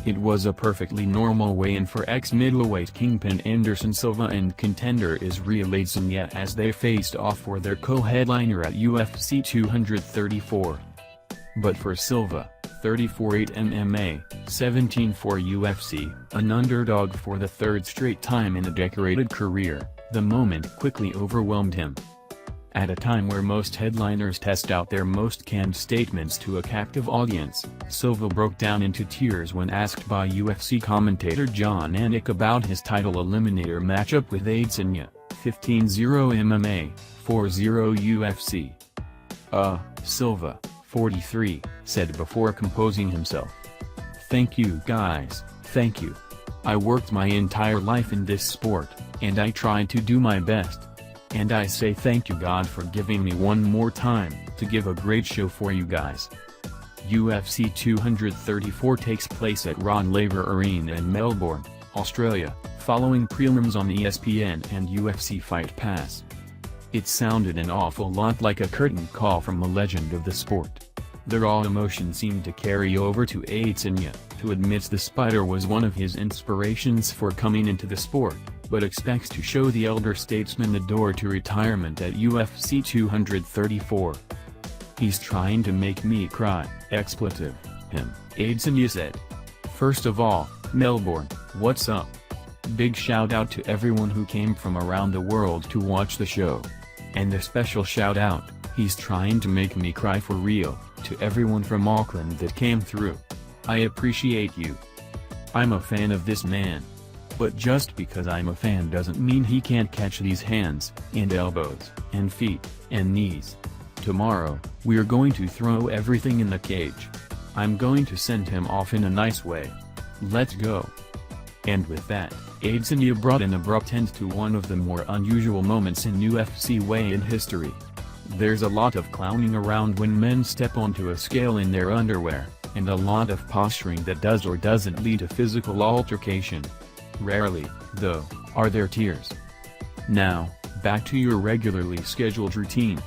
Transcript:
It was a perfectly normal weigh-in for ex-middleweight kingpin Anderson Silva and contender Israel Adesanya as they faced off for their co-headliner at UFC 234. But for Silva, 34-8 MMA, 17-4 UFC, an underdog for the third straight time in a decorated career, the moment quickly overwhelmed him. At a time where most headliners test out their most canned statements to a captive audience, Silva broke down into tears when asked by UFC commentator John Anik about his title eliminator matchup with Adesanya, 15-0 MMA, 4-0 UFC. Silva, 43, said before composing himself. "Thank you guys, thank you. I worked my entire life in this sport, and I tried to do my best. And I say thank you God for giving me one more time, to give a great show for you guys." UFC 234 takes place at Ron Laver Arena in Melbourne, Australia, following prelims on ESPN and UFC Fight Pass. It sounded an awful lot like a curtain call from a legend of the sport. The raw emotion seemed to carry over to Adesanya, who admits the Spider was one of his inspirations for coming into the sport, but expects to show the elder statesman the door to retirement at UFC 234. "He's trying to make me cry," Adesanya said. "First of all, Melbourne, what's up? Big shout out to everyone who came from around the world to watch the show. And a special shout out, he's trying to make me cry for real, to everyone from Auckland that came through. I appreciate you. I'm a fan of this man. But just because I'm a fan doesn't mean he can't catch these hands, and elbows, and feet, and knees. Tomorrow, we're going to throw everything in the cage. I'm going to send him off in a nice way. Let's go." And with that, Adesanya brought an abrupt end to one of the more unusual moments in UFC weigh-in history. There's a lot of clowning around when men step onto a scale in their underwear, and a lot of posturing that does or doesn't lead to physical altercation. Rarely, though, are there tears. Now, back to your regularly scheduled routine.